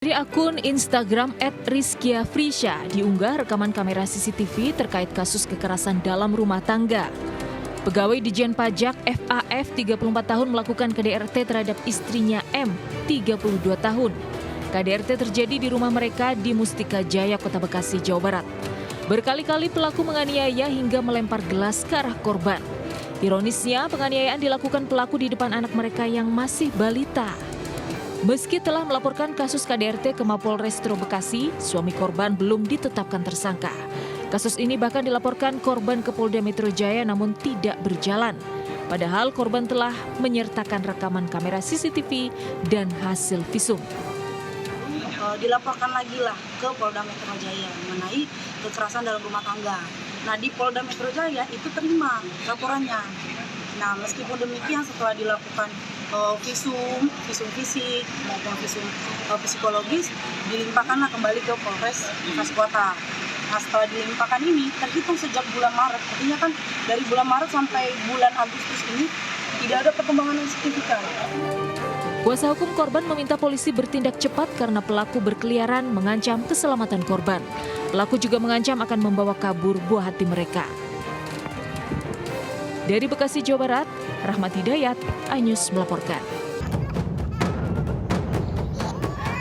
Dari akun Instagram @rizkyafrisya diunggah rekaman kamera CCTV terkait kasus kekerasan dalam rumah tangga. Pegawai Dijen Pajak FAF 34 tahun melakukan KDRT terhadap istrinya M 32 tahun. KDRT terjadi di rumah mereka di Mustika Jaya, Kota Bekasi, Jawa Barat. Berkali-kali pelaku menganiaya hingga melempar gelas ke arah korban. Ironisnya, penganiayaan dilakukan pelaku di depan anak mereka yang masih balita. Meski telah melaporkan kasus KDRT ke Mapolres Metro Bekasi, suami korban belum ditetapkan tersangka. Kasus ini bahkan dilaporkan korban ke Polda Metro Jaya namun tidak berjalan. Padahal korban telah menyertakan rekaman kamera CCTV dan hasil visum. Dilaporkan lagi lah ke Polda Metro Jaya mengenai kekerasan dalam rumah tangga. Nah, di Polda Metro Jaya itu terima laporannya. Nah, meskipun demikian setelah dilakukan visum fisik maupun visum psikologis, dilimpahkanlah kembali ke Polres Bekasi Kota. Nah, setelah dilimpahkan ini, terhitung sejak bulan Maret, artinya kan dari bulan Maret sampai bulan Agustus ini tidak ada perkembangan yang signifikan. Kuasa hukum korban meminta polisi bertindak cepat karena pelaku berkeliaran mengancam keselamatan korban. Pelaku juga mengancam akan membawa kabur buah hati mereka. Dari Bekasi, Jawa Barat, Rahmat Hidayat, iNews melaporkan.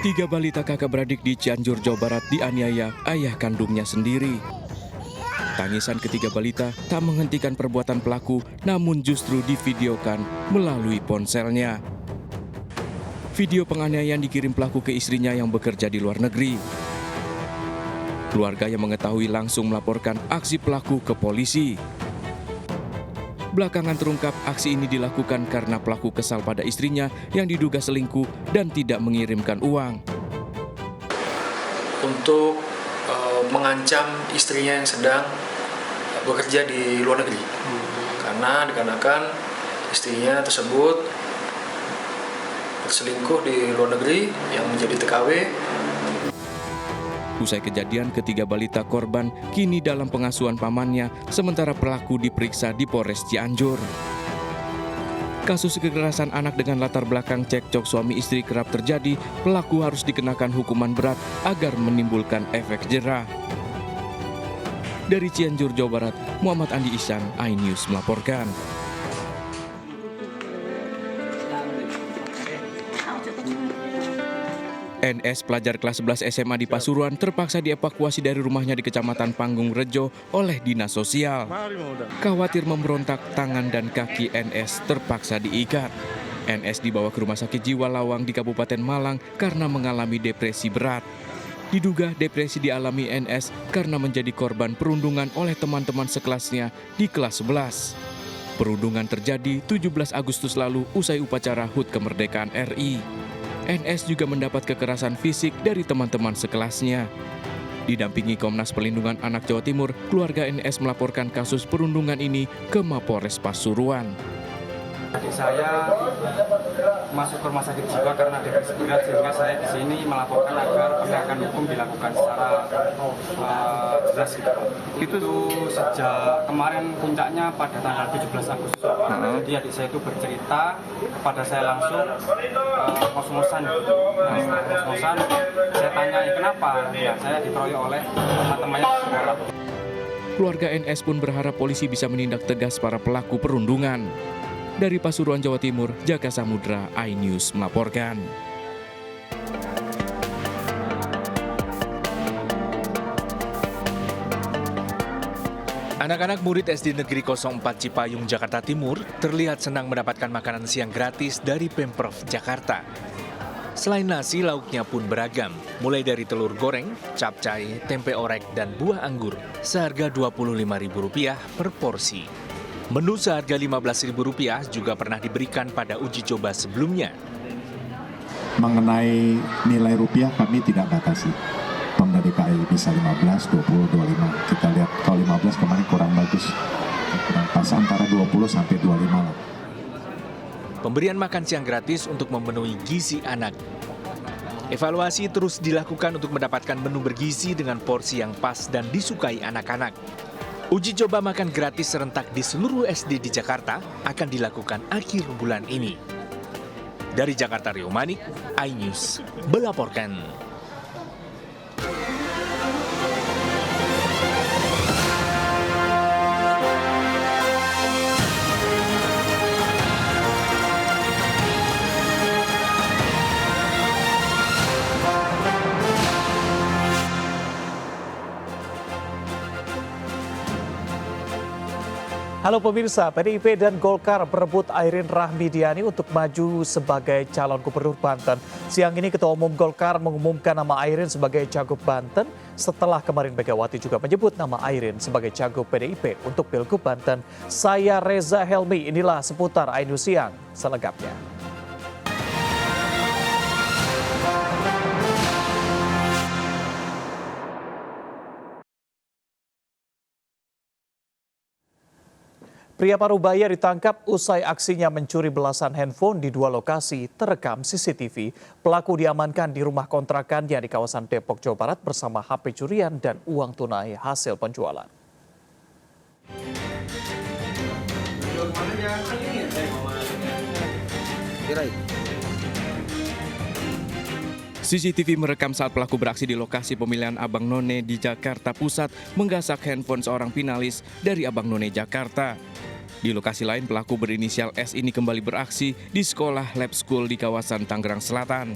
3 balita kakak beradik di Cianjur, Jawa Barat dianiaya ayah kandungnya sendiri. Tangisan ketiga balita tak menghentikan perbuatan pelaku, namun justru divideokan melalui ponselnya. Video penganiayaan dikirim pelaku ke istrinya yang bekerja di luar negeri. Keluarga yang mengetahui langsung melaporkan aksi pelaku ke polisi. Belakangan terungkap aksi ini dilakukan karena pelaku kesal pada istrinya yang diduga selingkuh dan tidak mengirimkan uang. Untuk mengancam istrinya yang sedang bekerja di luar negeri. Karena dikarenakan istrinya tersebut berselingkuh di luar negeri yang menjadi TKW. Usai kejadian, ketiga balita korban kini dalam pengasuhan pamannya, sementara pelaku diperiksa di Polres Cianjur. Kasus kekerasan anak dengan latar belakang cekcok suami istri kerap terjadi, pelaku harus dikenakan hukuman berat agar menimbulkan efek jerah. Dari Cianjur, Jawa Barat, Muhammad Andi Ihsan, iNews melaporkan. NS pelajar kelas 11 SMA di Pasuruan terpaksa dievakuasi dari rumahnya di Kecamatan Panggung Rejo oleh Dinas Sosial. Khawatir memberontak, tangan dan kaki NS terpaksa diikat. NS dibawa ke Rumah Sakit Jiwa Lawang di Kabupaten Malang karena mengalami depresi berat. Diduga depresi dialami NS karena menjadi korban perundungan oleh teman-teman sekelasnya di kelas 11. Perundungan terjadi 17 Agustus lalu usai upacara HUT Kemerdekaan RI. NS juga mendapat kekerasan fisik dari teman-teman sekelasnya. Didampingi Komnas Perlindungan Anak Jawa Timur, keluarga NS melaporkan kasus perundungan ini ke Mapolres Pasuruan. Adik saya masuk ke rumah sakit jiwa karena depresi berat, sehingga saya di sini melaporkan agar penegakan hukum dilakukan secara jelas gitu. Itu sejak kemarin puncaknya pada tanggal 17 Agustus. Jadi adik saya itu bercerita kepada saya langsung kos-kosan. Kos-kosan, saya tanya kenapa? Ya, saya dikeroyok oleh teman-temannya di sekolah. Keluarga NS pun berharap polisi bisa menindak tegas para pelaku perundungan. Dari Pasuruan, Jawa Timur, Jaka Samudra, iNews melaporkan. Anak-anak murid SD Negeri 04 Cipayung, Jakarta Timur terlihat senang mendapatkan makanan siang gratis dari Pemprov Jakarta. Selain nasi, lauknya pun beragam, mulai dari telur goreng, capcay, tempe orek, dan buah anggur, seharga Rp25.000 per porsi. Menu seharga Rp15.000 juga pernah diberikan pada uji coba sebelumnya. Mengenai nilai rupiah kami tidak batasi. Pemda DKI bisa 15, 20, 25. Kita lihat kalau 15 kemarin kurang bagus. Kurang pas antara 20 sampai 25 lah. Pemberian makan siang gratis untuk memenuhi gizi anak. Evaluasi terus dilakukan untuk mendapatkan menu bergizi dengan porsi yang pas dan disukai anak-anak. Uji coba makan gratis serentak di seluruh SD di Jakarta akan dilakukan akhir bulan ini. Dari Jakarta, Rio Manik, iNews melaporkan. Halo pemirsa, PDIP dan Golkar berebut Airin Rahmidiani untuk maju sebagai calon gubernur Banten. Siang ini Ketua Umum Golkar mengumumkan nama Airin sebagai cagup Banten setelah kemarin Megawati juga menyebut nama Airin sebagai cagup PDIP untuk Pilgub Banten. Saya Reza Helmi, inilah seputar iNews Siang selengkapnya. Pria Parubaya ditangkap usai aksinya mencuri belasan handphone di 2 lokasi terekam CCTV. Pelaku diamankan di rumah kontrakannya di kawasan Depok, Jawa Barat bersama HP curian dan uang tunai hasil penjualan. CCTV merekam saat pelaku beraksi di lokasi pemilihan Abang None di Jakarta Pusat menggasak handphone seorang finalis dari Abang None Jakarta. Di lokasi lain, pelaku berinisial S ini kembali beraksi di sekolah Lab School di kawasan Tangerang Selatan.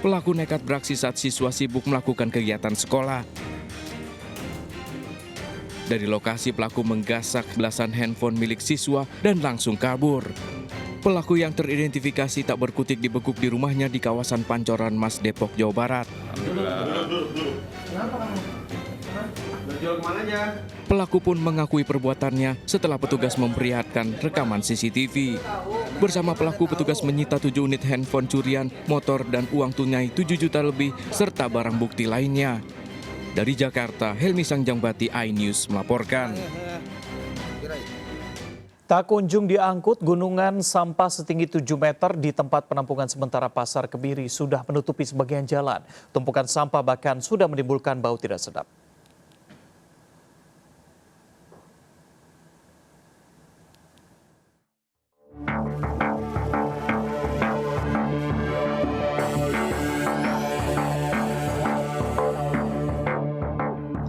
Pelaku nekat beraksi saat siswa sibuk melakukan kegiatan sekolah. Dari lokasi, pelaku menggasak belasan handphone milik siswa dan langsung kabur. Pelaku yang teridentifikasi tak berkutik dibekuk di rumahnya di kawasan Pancoran Mas, Depok, Jawa Barat. Pelaku pun mengakui perbuatannya setelah petugas memperlihatkan rekaman CCTV. Bersama pelaku, petugas menyita 7 unit handphone curian, motor, dan uang tunai 7 juta lebih, serta barang bukti lainnya. Dari Jakarta, Helmi Sangjambati, iNews melaporkan. Tak kunjung diangkut, gunungan sampah setinggi 7 meter di tempat penampungan sementara Pasar Kebiri sudah menutupi sebagian jalan. Tumpukan sampah bahkan sudah menimbulkan bau tidak sedap.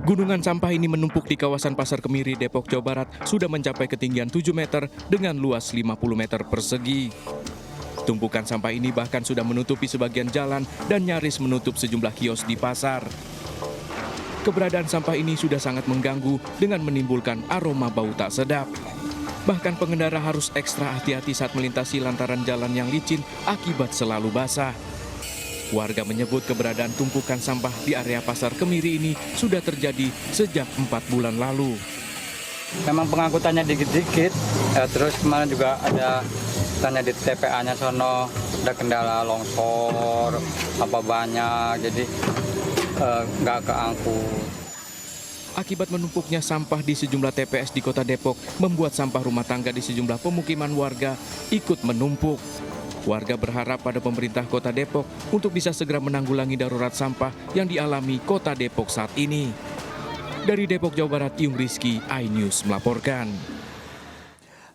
Gunungan sampah ini menumpuk di kawasan Pasar Kemiri, Depok, Jawa Barat sudah mencapai ketinggian 7 meter dengan luas 50 meter persegi. Tumpukan sampah ini bahkan sudah menutupi sebagian jalan dan nyaris menutup sejumlah kios di pasar. Keberadaan sampah ini sudah sangat mengganggu dengan menimbulkan aroma bau tak sedap. Bahkan pengendara harus ekstra hati-hati saat melintasi lantaran jalan yang licin akibat selalu basah. Warga menyebut keberadaan tumpukan sampah di area Pasar Kemiri ini sudah terjadi sejak 4 bulan lalu. Memang pengangkutannya dikit-dikit, terus kemarin juga ada tanya di TPA-nya sono, ada kendala longsor, apa banyak, jadi nggak keangkut. Akibat menumpuknya sampah di sejumlah TPS di Kota Depok, membuat sampah rumah tangga di sejumlah pemukiman warga ikut menumpuk. Warga berharap pada pemerintah Kota Depok untuk bisa segera menanggulangi darurat sampah yang dialami Kota Depok saat ini. Dari Depok, Jawa Barat, Yung Rizky, iNews melaporkan.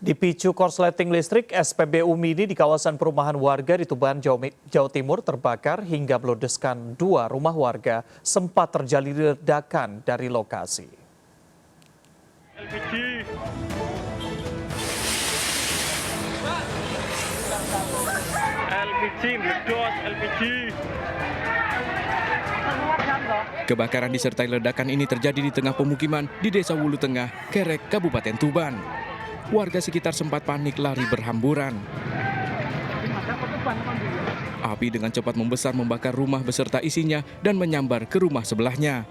Dipicu korsleting listrik, SPBU Mini di kawasan perumahan warga di Tuban, Jawa Timur terbakar hingga meludeskan 2 rumah warga, sempat terjadi ledakan dari lokasi. Kebakaran disertai ledakan ini terjadi di tengah pemukiman di Desa Wulu Tengah, Kerek, Kabupaten Tuban. Warga sekitar sempat panik lari berhamburan. Api dengan cepat membesar membakar rumah beserta isinya dan menyambar ke rumah sebelahnya.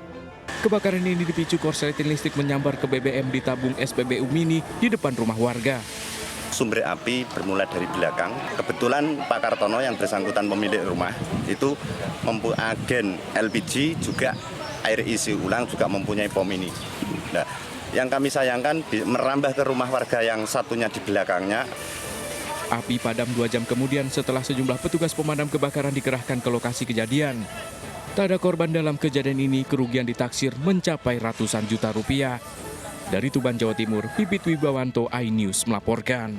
Kebakaran ini dipicu korsleting listrik menyambar ke BBM di tabung SPBU Mini di depan rumah warga. Sumber api bermula dari belakang. Kebetulan Pak Kartono yang bersangkutan pemilik rumah itu agen LPG juga air isi ulang juga mempunyai pom ini. Nah, yang kami sayangkan merambah ke rumah warga yang satunya di belakangnya. Api padam 2 jam kemudian setelah sejumlah petugas pemadam kebakaran dikerahkan ke lokasi kejadian. Tak ada korban dalam kejadian ini, kerugian ditaksir mencapai ratusan juta rupiah. Dari Tuban, Jawa Timur, Pipit Wibawanto, iNews melaporkan.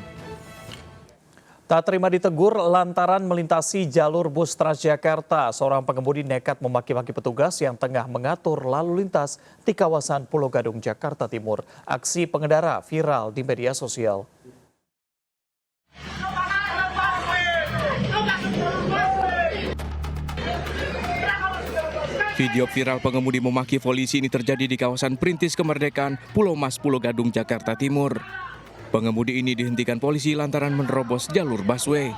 Tak terima ditegur lantaran melintasi jalur bus Transjakarta, seorang pengemudi nekat memaki-maki petugas yang tengah mengatur lalu lintas di kawasan Pulau Gadung, Jakarta Timur. Aksi pengendara viral di media sosial. Video viral pengemudi memaki polisi ini terjadi di kawasan Perintis Kemerdekaan, Pulau Mas, Pulau Gadung, Jakarta Timur. Pengemudi ini dihentikan polisi lantaran menerobos jalur busway.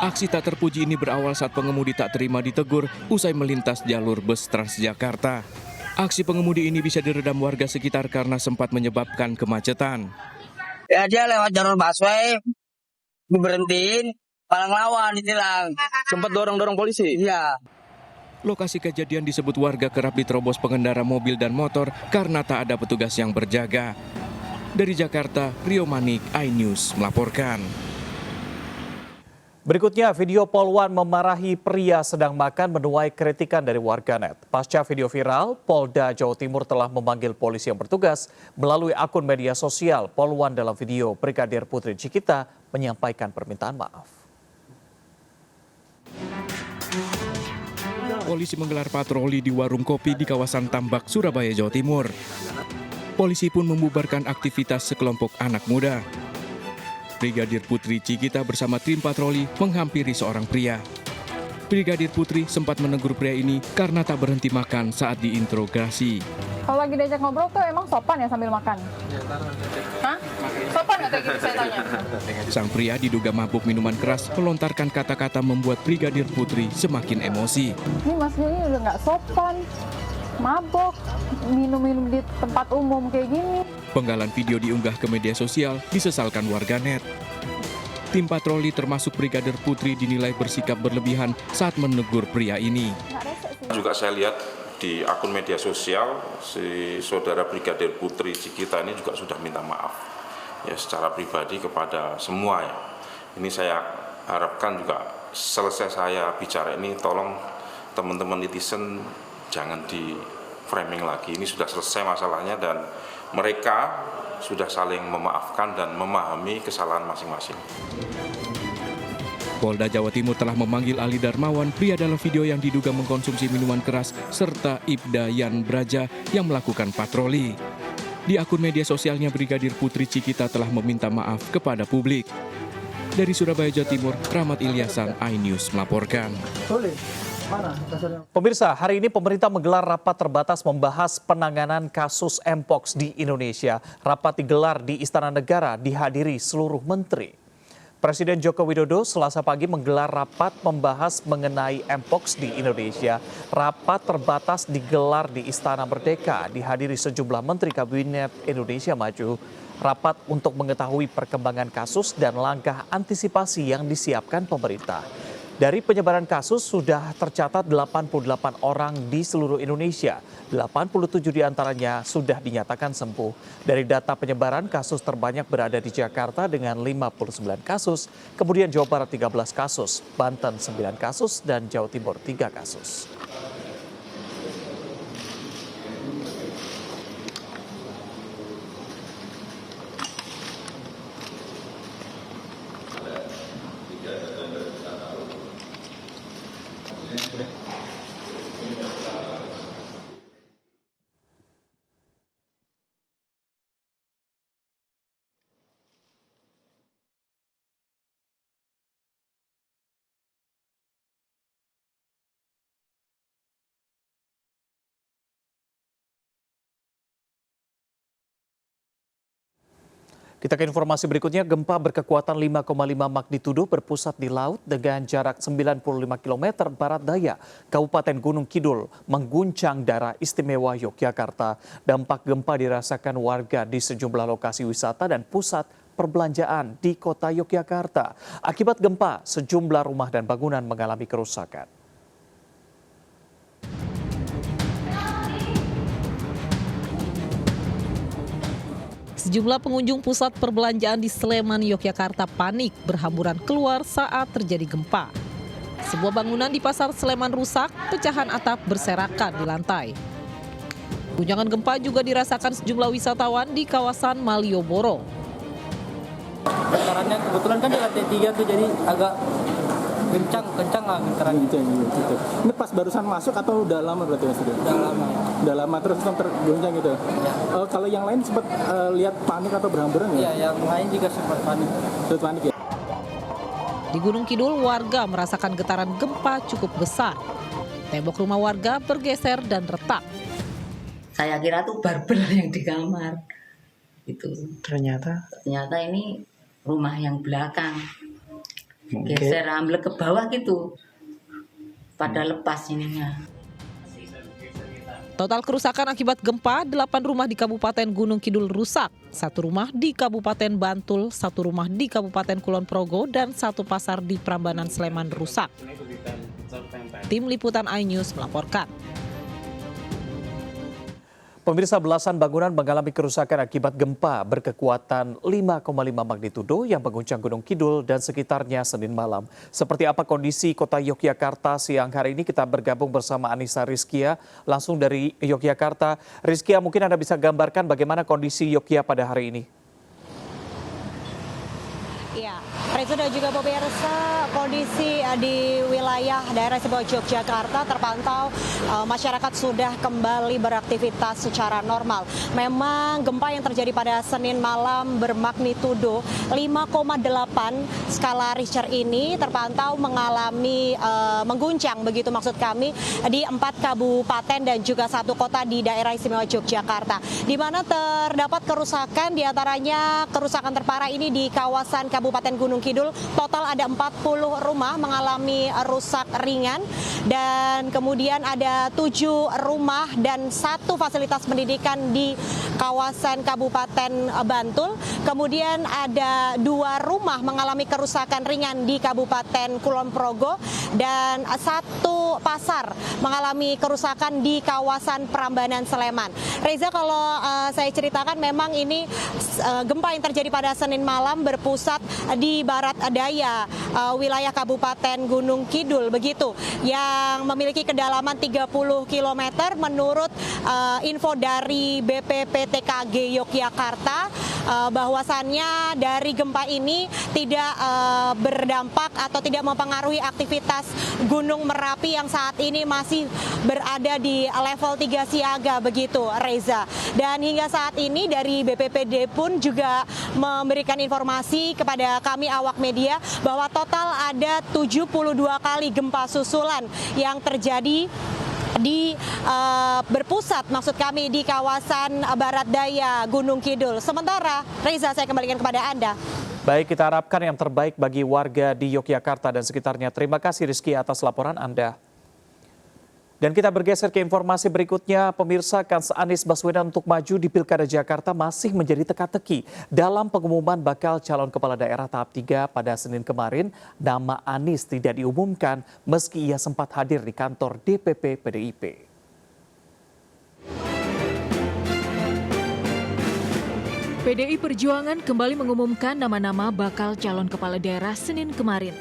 Aksi tak terpuji ini berawal saat pengemudi tak terima ditegur usai melintas jalur bus Transjakarta. Aksi pengemudi ini bisa diredam warga sekitar karena sempat menyebabkan kemacetan. Ya dia lewat jalur busway, diberhentiin, palang lawan ditilang. Sempat dorong-dorong polisi? Iya. Lokasi kejadian disebut warga kerap diterobos pengendara mobil dan motor karena tak ada petugas yang berjaga. Dari Jakarta, Rio Manik, iNews melaporkan. Berikutnya, video Polwan memarahi pria sedang makan menuai kritikan dari warganet. Pasca video viral, Polda Jawa Timur telah memanggil polisi yang bertugas melalui akun media sosial. Polwan dalam video Brigadir Putri Cikita menyampaikan permintaan maaf. Polisi menggelar patroli di warung kopi di kawasan Tambak, Surabaya, Jawa Timur. Polisi pun membubarkan aktivitas sekelompok anak muda. Brigadir Putri Cikita bersama tim patroli menghampiri seorang pria. Brigadir Putri sempat menegur pria ini karena tak berhenti makan saat diinterogasi. Kalau lagi diajak ngobrol tuh emang sopan ya sambil makan? Hah? Sopan nggak kayak gitu saya tanya? Sang pria diduga mabuk minuman keras melontarkan kata-kata membuat Brigadir Putri semakin emosi. Ini masnya ini udah nggak sopan, mabok, minum-minum di tempat umum kayak gini. Penggalan video diunggah ke media sosial disesalkan warganet. Tim patroli termasuk Brigadir Putri dinilai bersikap berlebihan saat menegur pria ini. Juga saya lihat di akun media sosial si saudara Brigadir Putri Cikita ini juga sudah minta maaf ya secara pribadi kepada semua ya. Ini saya harapkan juga selesai saya bicara ini tolong teman-teman netizen jangan di framing lagi. Ini sudah selesai masalahnya dan mereka sudah saling memaafkan dan memahami kesalahan masing-masing. Polda Jawa Timur telah memanggil Ali Darmawan, pria dalam video yang diduga mengkonsumsi minuman keras, serta Ibda Yan Braja yang melakukan patroli. Di akun media sosialnya, Brigadir Putri Cikita telah meminta maaf kepada publik. Dari Surabaya, Jawa Timur, Rahmat Ilyasan, iNews melaporkan. Pemirsa, hari ini pemerintah menggelar rapat terbatas membahas penanganan kasus Mpox di Indonesia. Rapat digelar di Istana Negara, dihadiri seluruh menteri. Presiden Joko Widodo Selasa pagi menggelar rapat membahas mengenai Mpox di Indonesia. Rapat terbatas digelar di Istana Merdeka, dihadiri sejumlah menteri Kabinet Indonesia Maju. Rapat untuk mengetahui perkembangan kasus dan langkah antisipasi yang disiapkan pemerintah. Dari penyebaran kasus sudah tercatat 88 orang di seluruh Indonesia. 87 diantaranya sudah dinyatakan sembuh. Dari data penyebaran, kasus terbanyak berada di Jakarta dengan 59 kasus, kemudian Jawa Barat 13 kasus, Banten 9 kasus, dan Jawa Timur 3 kasus. Kita ke informasi berikutnya, gempa berkekuatan 5,5 magnitudo berpusat di laut dengan jarak 95 km barat daya Kabupaten Gunung Kidul, mengguncang daerah istimewa Yogyakarta. Dampak gempa dirasakan warga di sejumlah lokasi wisata dan pusat perbelanjaan di kota Yogyakarta. Akibat gempa, sejumlah rumah dan bangunan mengalami kerusakan. Sejumlah pengunjung pusat perbelanjaan di Sleman, Yogyakarta panik berhamburan keluar saat terjadi gempa. Sebuah bangunan di pasar Sleman rusak, pecahan atap berserakan di lantai. Guncangan gempa juga dirasakan sejumlah wisatawan di kawasan Malioboro. Getarannya kebetulan kan di lantai 3 tuh jadi agak kencang lah getarannya. Gitu. Ini pas barusan masuk atau udah lama berarti Mas? Udah lama. Udah lama terus tergoncang gitu. Ya. Kalau yang lain sempat lihat panik atau berhamburan ya? Iya, yang lain juga sempat panik. Sempat panik ya. Di Gunung Kidul, warga merasakan getaran gempa cukup besar. Tembok rumah warga bergeser dan retak. Saya kira tuh barbel yang di kamar. Itu Ternyata ini rumah yang belakang. mungkin Geser ambil ke bawah gitu. Pada lepas ininya. Total kerusakan akibat gempa, 8 rumah di Kabupaten Gunung Kidul rusak, 1 rumah di Kabupaten Bantul, 1 rumah di Kabupaten Kulon Progo, dan 1 pasar di Prambanan Sleman rusak. Tim Liputan iNews melaporkan. Pemirsa, belasan bangunan mengalami kerusakan akibat gempa berkekuatan 5,5 magnitudo yang mengguncang Gunung Kidul dan sekitarnya Senin malam. Seperti apa kondisi kota Yogyakarta siang hari ini? Kita bergabung bersama Anissa Rizkia langsung dari Yogyakarta. Rizkia, mungkin Anda bisa gambarkan bagaimana kondisi Yogyakarta pada hari ini? Ya, Reza dan juga pemirsa, kondisi di wilayah daerah istimewa Yogyakarta terpantau masyarakat sudah kembali beraktivitas secara normal. Memang gempa yang terjadi pada Senin malam bermagnitudo 5,8 skala Richter ini terpantau mengalami mengguncang, begitu maksud kami, di 4 kabupaten dan juga 1 kota di daerah istimewa Yogyakarta, di mana terdapat kerusakan, diantaranya kerusakan terparah ini di kawasan Kabupaten Gunung Kidul. Total ada 40 rumah mengalami rusak ringan, dan kemudian ada 7 rumah dan 1 fasilitas pendidikan di kawasan Kabupaten Bantul. Kemudian ada 2 rumah mengalami kerusakan ringan di Kabupaten Kulon Progo, dan 1 pasar mengalami kerusakan di kawasan Prambanan Sleman. Reza, kalau saya ceritakan, memang ini gempa yang terjadi pada Senin malam berpusat di barat daya wilayah Kabupaten Gunung Kidul, begitu, yang memiliki kedalaman 30 km menurut info dari BPPTKG Yogyakarta, bahwasannya dari gempa ini tidak berdampak atau tidak mempengaruhi aktivitas Gunung Merapi yang saat ini masih berada di level 3 siaga, begitu, Reza. Dan hingga saat ini dari BPPD pun juga memberikan informasi kepada kami awak media bahwa total ada 72 kali gempa susulan yang terjadi di berpusat, maksud kami, di kawasan barat daya Gunung Kidul. Sementara, Reza, saya kembalikan kepada Anda. Baik, kita harapkan yang terbaik bagi warga di Yogyakarta dan sekitarnya. Terima kasih Rizky atas laporan Anda. Dan kita bergeser ke informasi berikutnya. Pemirsa, kans Anies Baswedan untuk maju di Pilkada Jakarta masih menjadi teka-teki. Dalam pengumuman bakal calon kepala daerah tahap 3 pada Senin kemarin, nama Anies tidak diumumkan meski ia sempat hadir di kantor DPP PDIP. PDI Perjuangan kembali mengumumkan nama-nama bakal calon kepala daerah Senin kemarin.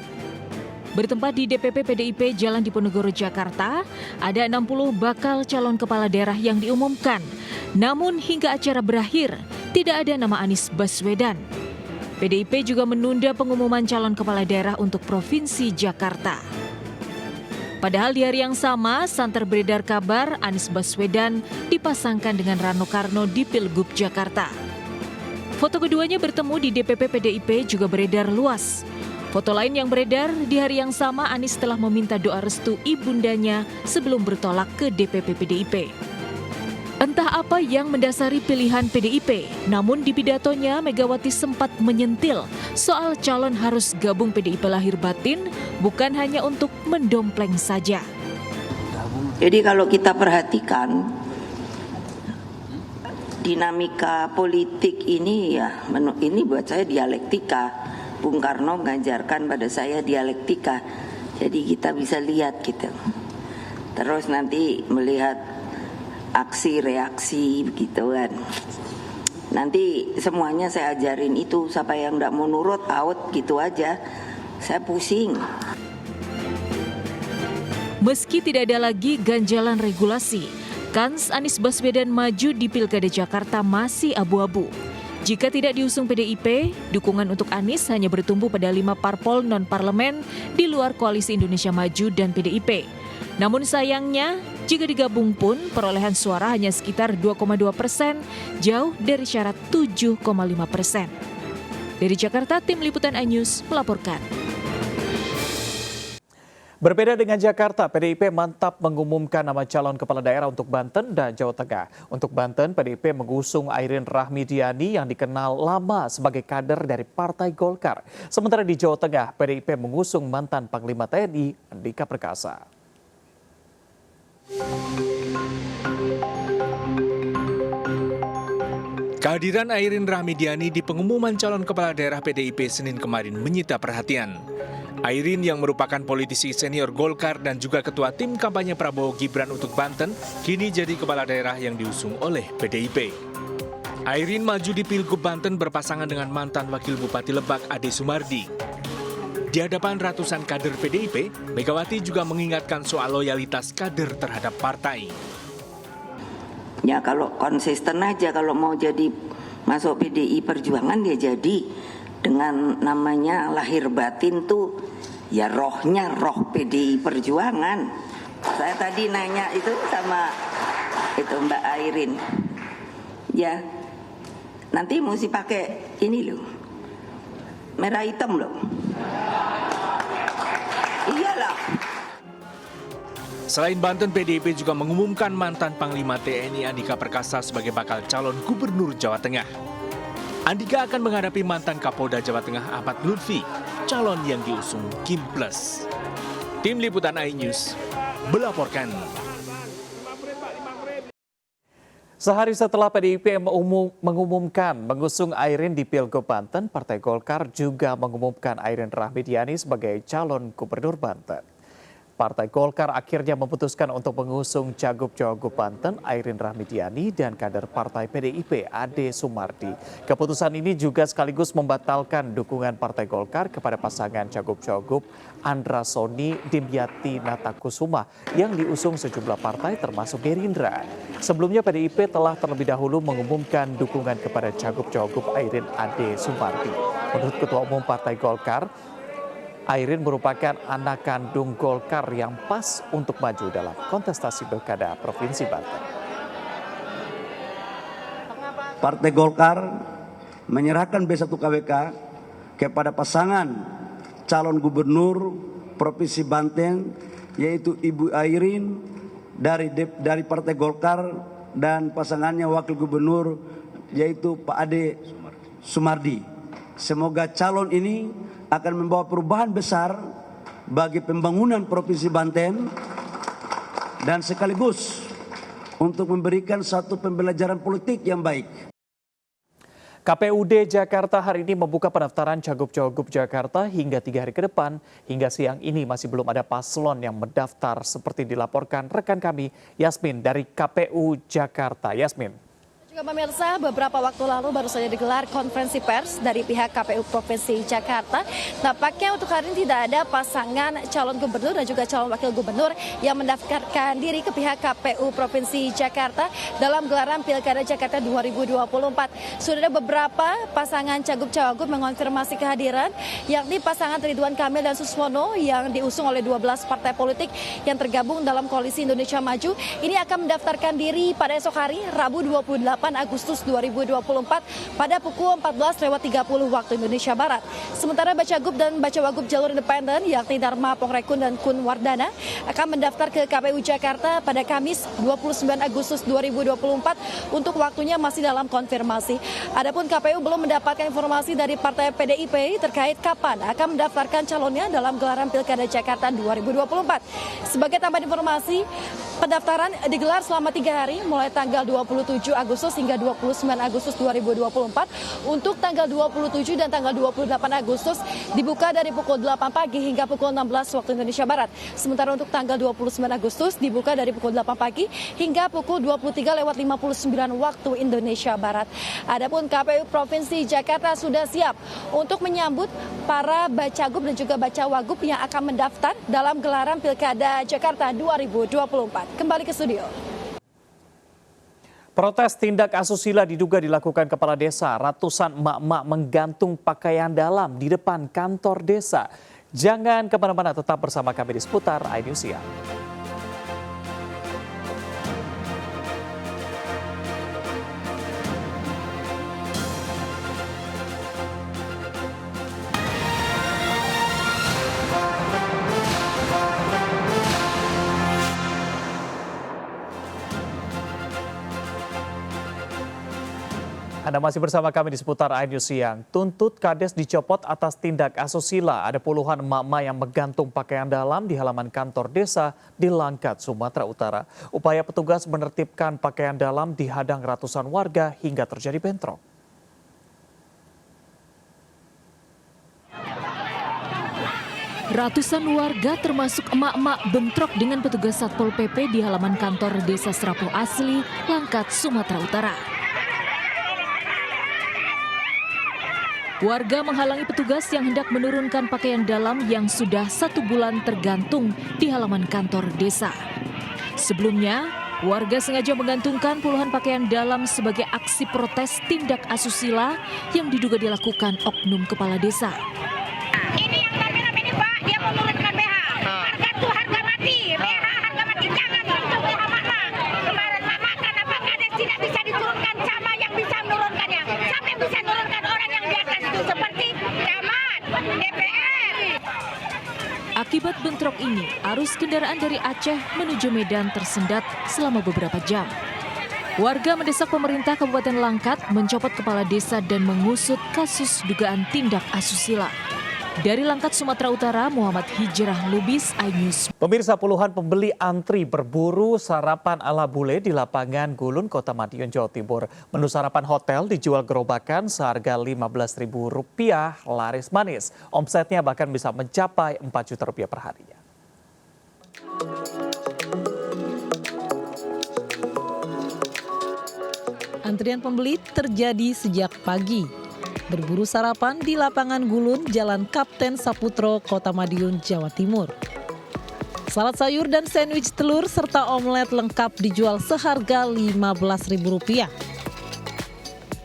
Bertempat di DPP PDIP Jalan Diponegoro, Jakarta, ada 60 bakal calon kepala daerah yang diumumkan. Namun hingga acara berakhir, tidak ada nama Anies Baswedan. PDIP juga menunda pengumuman calon kepala daerah untuk Provinsi Jakarta. Padahal di hari yang sama, santer beredar kabar Anies Baswedan dipasangkan dengan Rano Karno di Pilgub Jakarta. Foto keduanya bertemu di DPP PDIP juga beredar luas. Foto lain yang beredar, di hari yang sama Anies telah meminta doa restu ibundanya sebelum bertolak ke DPP PDIP. Entah apa yang mendasari pilihan PDIP, namun di pidatonya Megawati sempat menyentil soal calon harus gabung PDIP lahir batin, bukan hanya untuk mendompleng saja. Jadi kalau kita perhatikan, dinamika politik ini ini buat saya dialektika. Bung Karno mengajarkan pada saya dialektika. Jadi kita bisa lihat gitu. Terus nanti melihat aksi reaksi begitu kan. Nanti semuanya saya ajarin itu, siapa yang enggak mau nurut out gitu aja. Saya pusing. Meski tidak ada lagi ganjalan regulasi, kans Anies Baswedan maju di Pilkada Jakarta masih abu-abu. Jika tidak diusung PDIP, dukungan untuk Anies hanya bertumbuh pada 5 parpol non-parlemen di luar Koalisi Indonesia Maju dan PDIP. Namun sayangnya, jika digabung pun perolehan suara hanya sekitar 2,2%, jauh dari syarat 7,5%. Dari Jakarta, Tim Liputan iNews melaporkan. Berbeda dengan Jakarta, PDIP mantap mengumumkan nama calon kepala daerah untuk Banten dan Jawa Tengah. Untuk Banten, PDIP mengusung Airin Rahmidiani yang dikenal lama sebagai kader dari Partai Golkar. Sementara di Jawa Tengah, PDIP mengusung mantan Panglima TNI Andika Perkasa. Kehadiran Airin Rahmidiani di pengumuman calon kepala daerah PDIP Senin kemarin menyita perhatian. Airin yang merupakan politisi senior Golkar dan juga ketua tim kampanye Prabowo Gibran untuk Banten, kini jadi kepala daerah yang diusung oleh PDIP. Airin maju di Pilgub Banten berpasangan dengan mantan Wakil Bupati Lebak Ade Sumardi. Di hadapan ratusan kader PDIP, Megawati juga mengingatkan soal loyalitas kader terhadap partai. Ya kalau konsisten aja, kalau mau jadi masuk PDI Perjuangan ya jadi. Dengan namanya lahir batin tuh ya rohnya roh PDI Perjuangan. Saya tadi nanya itu sama itu Mbak Airin. Ya nanti mesti pakai ini loh, merah hitam loh. Iyalah. Selain Banten, PDIP juga mengumumkan mantan Panglima TNI Andika Perkasa sebagai bakal calon gubernur Jawa Tengah. Andika akan menghadapi mantan Kapolda Jawa Tengah Ahmad Lutfi, calon yang diusung Kim Plus. Tim Liputan iNews melaporkan. Sehari setelah PDIP mengumumkan mengusung Airin di Pilgub Banten, Partai Golkar juga mengumumkan Airin Rahmidiani sebagai calon gubernur Banten. Partai Golkar akhirnya memutuskan untuk mengusung Cagup Cawagup Banten Airin Rahmidiani dan kader Partai PDIP Ade Sumardi. Keputusan ini juga sekaligus membatalkan dukungan Partai Golkar kepada pasangan Cagup Cawagup Andra Soni Dimyati Natakusuma yang diusung sejumlah partai termasuk Gerindra. Sebelumnya PDIP telah terlebih dahulu mengumumkan dukungan kepada Cagup Cawagup Airin Ade Sumardi. Menurut Ketua Umum Partai Golkar, Airin merupakan anak kandung Golkar yang pas untuk maju dalam kontestasi pilkada Provinsi Banten. Partai Golkar menyerahkan B1 KWK kepada pasangan calon gubernur Provinsi Banten, yaitu Ibu Airin dari Partai Golkar dan pasangannya Wakil Gubernur yaitu Pak Ade Sumardi. Semoga calon ini akan membawa perubahan besar bagi pembangunan Provinsi Banten dan sekaligus untuk memberikan satu pembelajaran politik yang baik. KPUD Jakarta hari ini membuka pendaftaran Cagup-Cawagup Jakarta hingga 3 hari ke depan. Hingga siang ini masih belum ada paslon yang mendaftar seperti dilaporkan rekan kami Yasmin dari KPU Jakarta. Yasmin. Pemirsa, beberapa waktu lalu baru saja digelar konferensi pers dari pihak KPU Provinsi Jakarta. Nampaknya untuk hari ini tidak ada pasangan calon gubernur dan juga calon wakil gubernur yang mendaftarkan diri ke pihak KPU Provinsi Jakarta dalam gelaran Pilkada Jakarta 2024. Sudah ada beberapa pasangan Cagup-Cawagup mengonfirmasi kehadiran, yakni pasangan Ridwan Kamil dan Suswono yang diusung oleh 12 partai politik yang tergabung dalam Koalisi Indonesia Maju. Ini akan mendaftarkan diri pada esok hari, Rabu 28 Agustus 2024 pada pukul 14.30 waktu Indonesia Barat. Sementara Bacagup dan Bacawagup jalur independen yakni Dharma Pongrekun dan Kun Wardana akan mendaftar ke KPU Jakarta pada Kamis 29 Agustus 2024 untuk waktunya masih dalam konfirmasi. Adapun KPU belum mendapatkan informasi dari Partai PDIP terkait kapan akan mendaftarkan calonnya dalam gelaran Pilkada Jakarta 2024. Sebagai tambahan informasi, pendaftaran digelar selama 3 hari mulai tanggal 27 Agustus hingga 29 Agustus 2024. Untuk tanggal 27 dan tanggal 28 Agustus dibuka dari pukul 8 pagi hingga pukul 16 waktu Indonesia Barat. Sementara untuk tanggal 29 Agustus dibuka dari pukul 8 pagi hingga pukul 23.59 waktu Indonesia Barat. Adapun KPU Provinsi Jakarta sudah siap untuk menyambut para Bacagup dan juga Bacawagup yang akan mendaftar dalam gelaran Pilkada Jakarta 2024. Kembali ke studio. Protes tindak asusila diduga dilakukan kepala desa. Ratusan emak-emak menggantung pakaian dalam di depan kantor desa. Jangan kemana-mana, tetap bersama kami di seputar iNews Siang. Anda masih bersama kami di seputar iNews Siang. Tuntut Kades dicopot atas tindak asusila. Ada puluhan emak-emak yang menggantung pakaian dalam di halaman kantor desa di Langkat, Sumatera Utara. Upaya petugas menertibkan pakaian dalam dihadang ratusan warga hingga terjadi bentrok. Ratusan warga termasuk emak-emak bentrok dengan petugas Satpol PP di halaman kantor Desa Serapo Asli, Langkat, Sumatera Utara. Warga menghalangi petugas yang hendak menurunkan pakaian dalam yang sudah 1 bulan tergantung di halaman kantor desa. Sebelumnya, warga sengaja menggantungkan puluhan pakaian dalam sebagai aksi protes tindak asusila yang diduga dilakukan oknum kepala desa. Ini yang terminal ini Pak, dia mau menurunkan BH. Harga tuh harga mati, BH harga mati, jangan sentuh BH Mama. Kemarin Mama kenapa Kades tidak bisa diturunkan sama yang bisa menurunkannya. Sampai bisa menurunkan orang yang di atas itu seperti camat, DPR. Akibat bentrok ini, arus kendaraan dari Aceh menuju Medan tersendat selama beberapa jam. Warga mendesak pemerintah Kabupaten Langkat mencopot kepala desa dan mengusut kasus dugaan tindak asusila. Dari Langkat, Sumatera Utara, Muhammad Hijrah Lubis, iNews. Pemirsa, puluhan pembeli antri berburu sarapan ala bule di lapangan Gulun, Kota Madiun, Jawa Timur. Menu sarapan hotel dijual gerobakan seharga Rp15.000 laris manis. Omsetnya bahkan bisa mencapai Rp4 juta per harinya. Antrian pembeli terjadi sejak pagi. Berburu sarapan di lapangan Gulun, Jalan Kapten Saputro, Kota Madiun, Jawa Timur. Salad sayur dan sandwich telur serta omelet lengkap dijual seharga Rp15.000.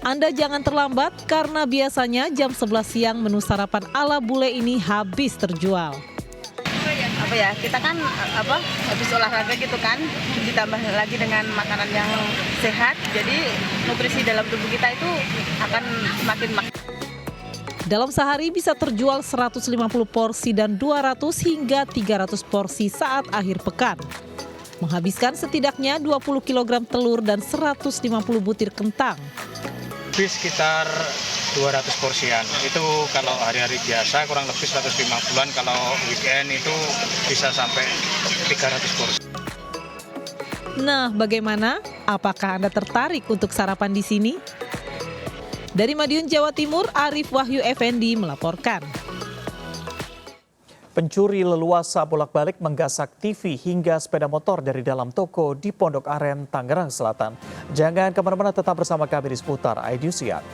Anda jangan terlambat karena biasanya jam 11 siang menu sarapan ala bule ini habis terjual. Kita kan habis olahraga gitu kan, ditambah lagi dengan makanan yang sehat, jadi nutrisi dalam tubuh kita itu akan semakin Dalam sehari bisa terjual 150 porsi dan 200 hingga 300 porsi saat akhir pekan. Menghabiskan setidaknya 20 kg telur dan 150 butir kentang. Sekitar 200 porsian. Itu kalau hari-hari biasa kurang lebih 150-an, kalau weekend itu bisa sampai 300 porsi. Nah, bagaimana? Apakah Anda tertarik untuk sarapan di sini? Dari Madiun, Jawa Timur, Arif Wahyu Effendi melaporkan. Pencuri leluasa bolak-balik menggasak TV hingga sepeda motor dari dalam toko di Pondok Aren, Tangerang Selatan. Jangan kemana-mana, tetap bersama kami di seputar iNews Siang.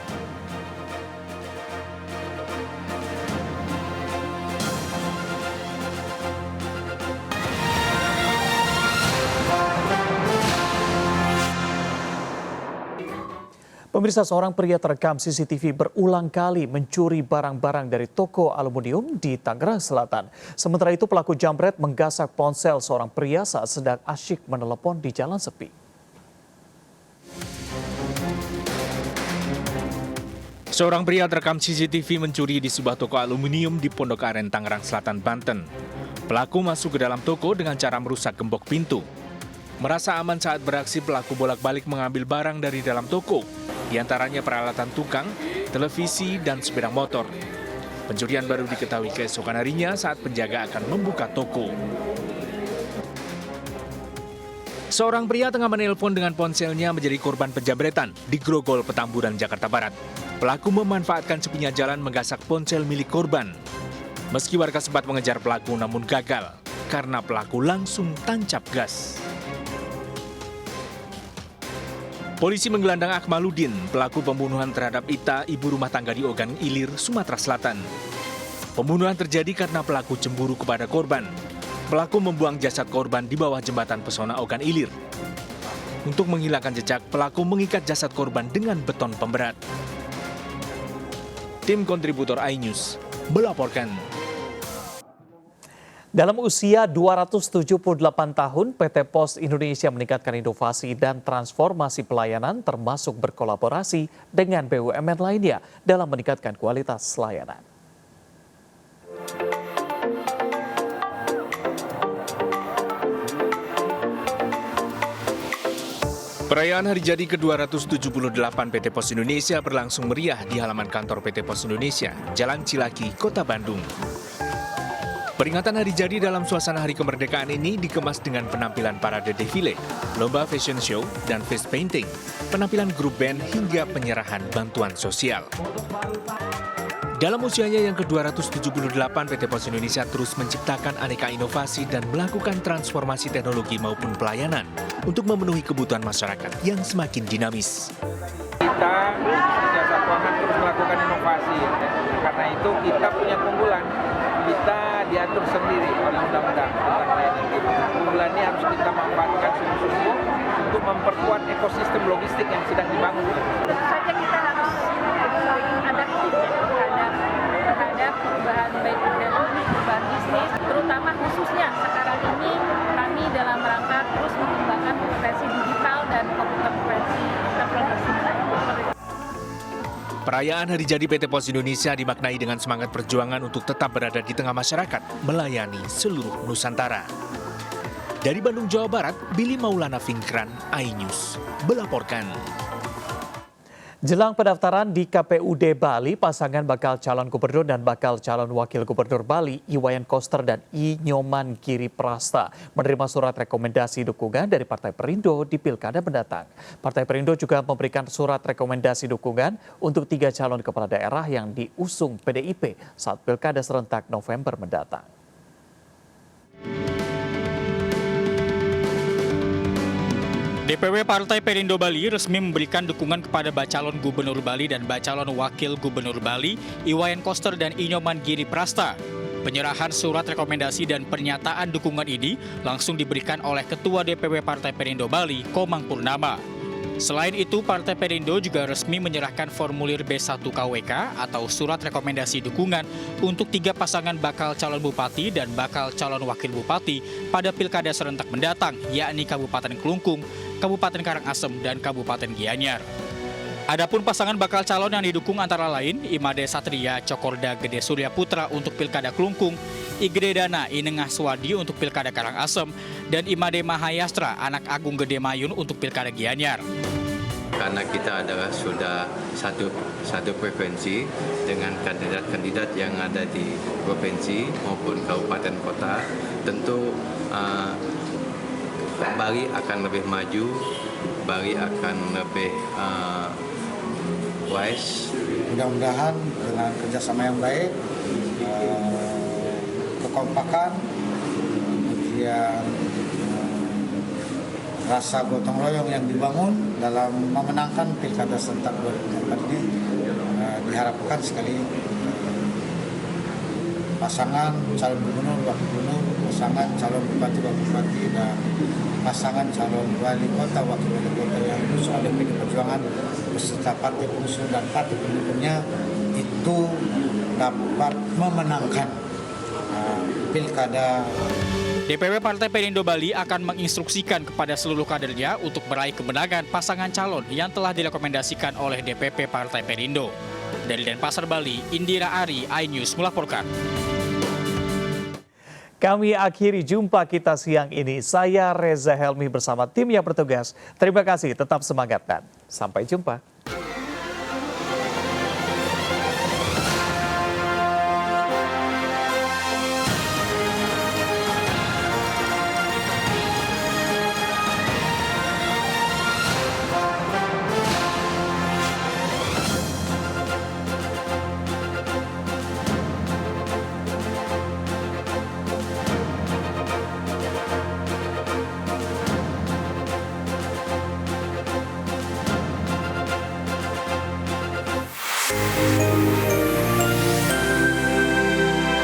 Pemirsa, seorang pria terekam CCTV berulang kali mencuri barang-barang dari toko aluminium di Tangerang Selatan. Sementara itu pelaku jambret menggasak ponsel seorang pria saat sedang asyik menelepon di jalan sepi. Seorang pria terekam CCTV mencuri di sebuah toko aluminium di Pondok Aren, Tangerang Selatan, Banten. Pelaku masuk ke dalam toko dengan cara merusak gembok pintu. Merasa aman saat beraksi, pelaku bolak-balik mengambil barang dari dalam toko, di antaranya peralatan tukang, televisi, dan sepeda motor. Pencurian baru diketahui keesokan harinya saat penjaga akan membuka toko. Seorang pria tengah menelpon dengan ponselnya menjadi korban penjambretan di Grogol, Petamburan, Jakarta Barat. Pelaku memanfaatkan sepinya jalan menggasak ponsel milik korban. Meski warga sempat mengejar pelaku namun gagal karena pelaku langsung tancap gas. Polisi menggelandang Akmaludin, pelaku pembunuhan terhadap Ita, ibu rumah tangga di Ogan Ilir, Sumatera Selatan. Pembunuhan terjadi karena pelaku cemburu kepada korban. Pelaku membuang jasad korban di bawah jembatan Pesona Ogan Ilir. Untuk menghilangkan jejak, pelaku mengikat jasad korban dengan beton pemberat. Tim kontributor iNews melaporkan. Dalam usia 278 tahun, PT Pos Indonesia meningkatkan inovasi dan transformasi pelayanan termasuk berkolaborasi dengan BUMN lainnya dalam meningkatkan kualitas layanan. Perayaan hari jadi ke-278 PT Pos Indonesia berlangsung meriah di halaman kantor PT Pos Indonesia, Jalan Cilaki, Kota Bandung. Peringatan hari jadi dalam suasana hari kemerdekaan ini dikemas dengan penampilan parade defile, lomba fashion show, dan face painting, penampilan grup band hingga penyerahan bantuan sosial. Dalam usianya yang ke-278, PT Pos Indonesia terus menciptakan aneka inovasi dan melakukan transformasi teknologi maupun pelayanan untuk memenuhi kebutuhan masyarakat yang semakin dinamis. Kita jasa keuangan terus melakukan inovasi, karena itu kita punya keunggulan. Kita diatur sendiri oleh undang-undang tentang pelayanan publik. Keunggulan ini harus kita manfaatkan sungguh-sungguh untuk memperkuat ekosistem logistik yang sedang dibangun. Tentu saja kita harus adaptif terhadap perubahan baik teknologi, perubahan bisnis, terutama khususnya sekarang ini kami dalam rangka terus mengembangkan kompetensi digital dan kompetensi teknologi. Perayaan Hari Jadi PT Pos Indonesia dimaknai dengan semangat perjuangan untuk tetap berada di tengah masyarakat, melayani seluruh Nusantara. Dari Bandung, Jawa Barat, Billy Maulana Fingkran, iNews, melaporkan. Jelang pendaftaran di KPUD Bali, pasangan bakal calon gubernur dan bakal calon wakil gubernur Bali, Iwayan Koster dan I Nyoman Giri Prasta, menerima surat rekomendasi dukungan dari Partai Perindo di Pilkada mendatang. Partai Perindo juga memberikan surat rekomendasi dukungan untuk 3 calon kepala daerah yang diusung PDIP saat Pilkada serentak November mendatang. DPW Partai Perindo Bali resmi memberikan dukungan kepada Bacalon Gubernur Bali dan Bacalon Wakil Gubernur Bali, Iwayan Koster dan I Nyoman Giri Prasta. Penyerahan surat rekomendasi dan pernyataan dukungan ini langsung diberikan oleh Ketua DPW Partai Perindo Bali, Komang Purnama. Selain itu, Partai Perindo juga resmi menyerahkan formulir B1 KWK atau surat rekomendasi dukungan untuk 3 pasangan bakal calon bupati dan bakal calon wakil bupati pada Pilkada serentak mendatang, yakni Kabupaten Kelungkung, Kabupaten Karangasem, dan Kabupaten Gianyar. Adapun pasangan bakal calon yang didukung antara lain Imade Satria Cokorda Gede Surya Putra untuk Pilkada Kelungkung, Igede Dana Inengah Swadi untuk Pilkada Karangasem, dan Imade Mahayastra Anak Agung Gede Mayun untuk Pilkada Gianyar. Karena kita adalah sudah satu provinsi dengan kandidat-kandidat yang ada di provinsi maupun kabupaten kota, tentu Bali akan lebih maju, Bali akan lebih wise. Mudah-mudahan dengan kerjasama yang baik, kekompakan, kemudian rasa gotong royong yang dibangun dalam memenangkan Pilkada serentak 2024 ini diharapkan sekali pasangan calon gubernur, wakil gubernur, pasangan calon bupati, wakil bupati, dan pasangan calon wali kota, wakil wali kota yang diusung oleh PD Perjuangan beserta partai pengusung dan partai pendukungnya itu dapat memenangkan Pilkada. DPW Partai Perindo Bali akan menginstruksikan kepada seluruh kadernya untuk meraih kemenangan pasangan calon yang telah direkomendasikan oleh DPP Partai Perindo. Dari Denpasar, Bali, Indira Ari, iNews melaporkan. Kami akhiri jumpa kita siang ini. Saya Reza Helmi bersama tim yang bertugas. Terima kasih, tetap semangat dan sampai jumpa.